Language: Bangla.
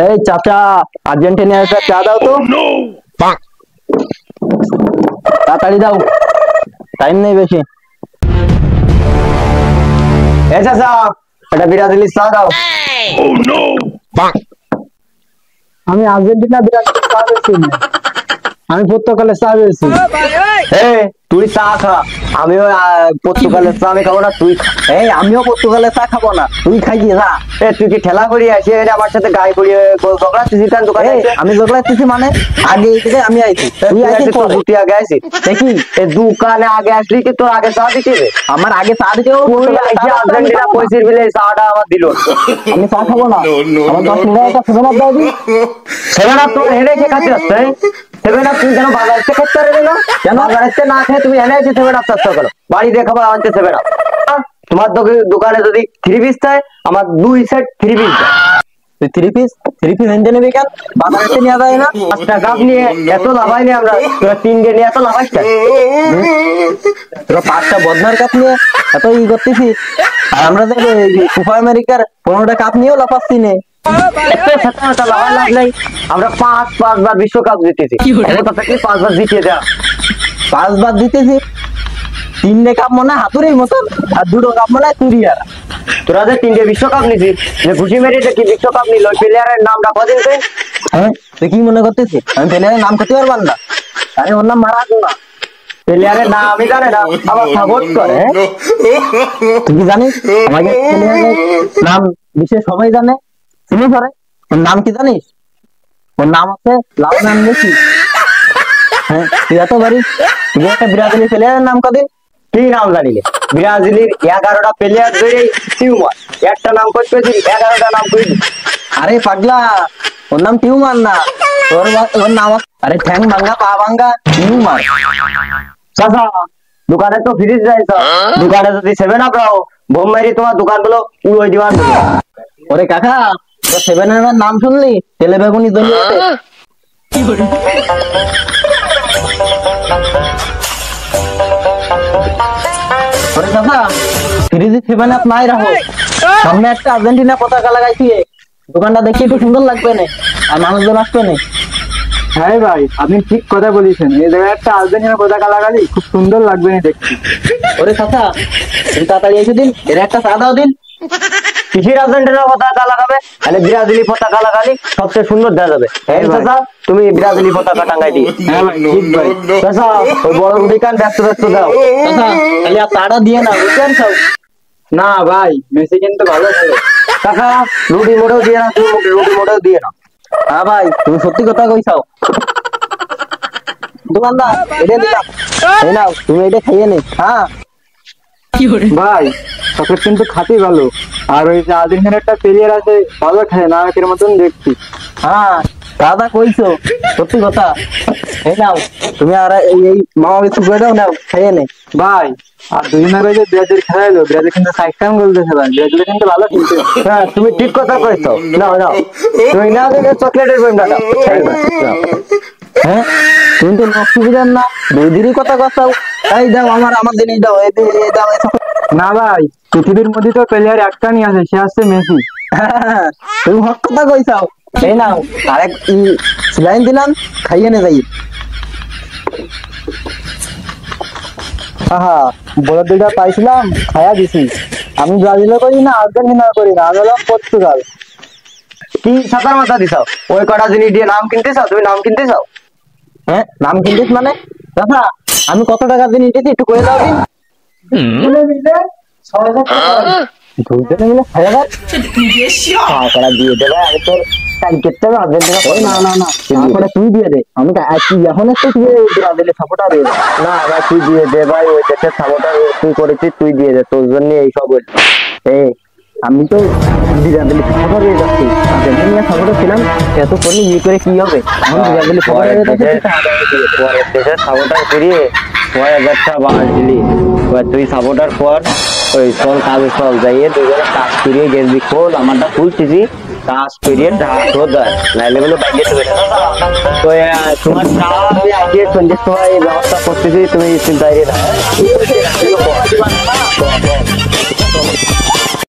এই চাচা আর্জেন্টিনার একটা চা দাও তো। তাড়াতাড়ি দাও, টাইম নেই বেশি। এই চাচা একটা ব্রাজিলি চা দাও। আমি আর্জেন্টিনা ব্রাজিল চা বেশি না, আমি পর্তুগালের চা বেশি। তুই চা খা, আমিও পর্তুগালের চা আমি খাবো না, তুই এই আমিও পর্তুগালের চা খাবো না, তুই খাইছি না। তুই কি ঠেলা করি আসি আমার সাথে গায়ে করিয়ে ঝগড়াচ্ছিস তার দোকানে? আমি ঝগড়াচ্ছি মানে আগে থেকে আমি আইছি, তুই আইছিস তুই আগে আইছিস দেখি। এই দোকানে আগে আসলি কি তোর আগে চা দিতে? আমার আগে চা দিতে আর্জেন্টিনা পয়সির বিলে চাটা আমার দিল। আমি চা খাবো না, আমার 10 টাকা একটা সেভেন আপ দাও। সেভেন আপ তোর হেরে কে খাচ্ছিস? সেভেন আপ তুই কেন বাজার থেকে খেতে পারবি না? কেন বাজারে না খেয়ে তুমি এনে এসে সেভেন আপ চাচ্ছ কেন? বাড়ি দিয়ে খাবার আনতে সেভেন আপ। তোমার দোকানে যদি 3 পিস চাই, আমার 2 সেট 3 পিস দাও। তুই 3 পিস এনে নিবি কেন? বাজারে নিয়ে যায় না? 5 টাকা নিয়ে এত লাভাই নেই আমরা, তোরা 3 ডে নিয়ে এত লাভাইস না। তোরা 5টা বদনার কাপ নিয়ে এত ই করতেছিস, আর আমরা কোপা আমেরিকার 15টা কাপ নিয়েও লাফাচ্ছি নে। আমরা 5 বার বিশ্বকাপ জিতেছি, 5 বার জিতিয়ে দেওয়া, 5 বার জিতেছি। 3টে কাপ মনে হয় হাতুড়ির মতন, আর 2টো কাপ মনে হয় তুরিয়ার। তোরা যে 3টে বিশ্বকাপ নিছিস, যে ঘুষি মেরে কি বিশ্বকাপ নিল, ওই প্লেয়ারের নামটা কদিন তুই? হ্যাঁ তুই কি মনে করতেছিস আমি প্লেয়ারের নাম করতে পারবার না? আরে ওর নাম মারাডোনা, প্লেয়ারের নাম আমি জানে না, আবার সাপোর্ট করে। তুই কি জানিস আমাকে প্লেয়ারের নাম বিশ্বের সবাই জানে, চিনি করে? ওর নাম কি জানিস? ওর নাম আছে লাউনান মেসি। হ্যাঁ তুই এত পারিস, তুই একটা ব্রাজিলি প্লেয়ারের নাম কদিন? কি নাম জানিলে? ব্রাজিলের 11টা প্লেয়ার ধরে টিউমার, একটা নাম করতে 11টা নাম কই? আরে পাগলা, ওর নাম টিউমার না, ওর নাম আরে ঠ্যাং ভাঙ্গা পা ভাঙ্গা টিউমার। চাচা দোকানে তো ফ্রিজ যাইছ, দোকানে যদি 7 আপ রাও বোম মারি তোমার দোকানগুলো উড়াই দিবার। ওরে কাকা, তোর 7 এর নাম শুনলি তেলে বেগুনি জ্বলি ওঠে। ওরে কাকা ফ্রিজে 7 আপ নাই রাখো, সামনে একটা আর্জেন্টিনা পতাকা লাগাইছি, দোকানটা দেখি একটু সুন্দর লাগবে না, আর মানুষজন আসবে না। হ্যাঁ ভাই আপনি ঠিক কথা বলেছেন, এই জায়গায় একটা আর্জেন্টিনা পতাকা লাগালি খুব সুন্দর লাগবে না দেখতে। ওরে চাচা তুমি তাড়াতাড়ি এসে দিন, এর একটা চা দাও দিন। কিসের আর্জেন্টিনা পতাকা লাগাবে? তাহলে ব্রাজিলি পতাকা লাগালি সবচেয়ে সুন্দর দেখা যাবে। হ্যাঁ চাচা তুমি ব্রাজিলি পতাকা টাঙ্গাই দিই। হ্যাঁ ভাই ঠিক ভাই। চাচা ওই বড় দোকান ব্যস্ত দাও চাচা, তাহলে আর তাড়া দিয়ে না বুঝছেন সব। না ভাই মেসি কিন্তু ভালো খেলে। কাকা রুটি মোড়েও দিয়ে না, তুমি রুটি মোড়েও দিয়ে না। হ্যাঁ ভাই তুমি সত্যি কথা কইছাও। দোকানদার এটা দিলাম, এই নাও তুমি এটা খাইয়ে নে। হ্যাঁ ভাই চকলেট কিন্তু খাতি ভালো, আর ওই যে আর্জেন্টিনার একটা প্লেয়ার আছে ভালো খায় না এর মতন দেখছি। হ্যাঁ দাদা কইছো সত্যি কথা। এই নাও তুমি আর এই মামা কিছু করে দাও, নাও খাইয়ে নে। ভাই আর দুদিন আগে যে ব্রাজিল খেলাইলো, ব্রাজিল কিন্তু 60 গোল দিয়েছে ভাই, ব্রাজিল কিন্তু ভালো খেলছে। হ্যাঁ তুমি ঠিক কথা কইছো, নাও নাও তুমি না দিলে চকলেটের পেমটা দাও। হ্যাঁ তুমি তো সুবিধার না, 2 দিনই কথা কথাও। এই দাও আমার দিন দাও, এই দাও। না ভাই পৃথিবীর মধ্যে তো প্লেয়ার একটা নিয়ে আছে, সে আসছে মেসি। তুমি হক কথা কইছাও। এই নাও আরেক সিলাইন দিলাম, খাইয়ে নে যাই। হ্যাঁ বড় 2টা পাইছিলাম, খাইয়া দিছি। আমি ব্রাজিলও করি না, আর্জেন্টিনা করি না, আমি হলাম পর্তুগাল। কি সাতার মাথা দিছাও? ওই কটা জিনিস দিয়ে নাম কিনতে চাও? তুমি নাম কিনতে চাও? হ্যাঁ নাম কিনতিস মানে? দাদা আমি কত টাকা দিয়ে নিতেছি একটু করে দাও দিন। 6,000 টাকা। 2 মিলে 6,000 টাকা দিয়ে দেবে। আমি তোর টার্গেটটা আর্জেন্টিনা। না তারপরে তুই দিয়ে দে, আমি এখন একটু ব্রাজিলের সাপোর্টার হয়ে না ভাই, তুই দিয়ে দে ভাই, ওই দেশের সাপোর্টার তুই করেছিস, তুই দিয়ে দে, তোর জন্য এইসব। আমি তো ব্রাজিলের সাপোর্টার হয়ে যাচ্ছি, আর্জেন্টিনার সাপোর্টার ছিলাম, এত করলে ইয়ে করে কি হবে? এখন ব্রাজিলের সাপোর্টার হয়ে যাচ্ছে, পরের দেশের সাপোর্টার করিয়ে 6,000 টাকা বাড়াই দিলি। তুই সাপোর্টার কর, ওই চল কাজে চল যাইয়ে দুজনে কাজ করিয়ে গেছি, খোল আমারটা খুলতেছি, কাজ করিয়ে নাইলে বলে বাইরে তো তোমার আগে 40 সময় ব্যবস্থা করতেছি, তুমি চিন্তা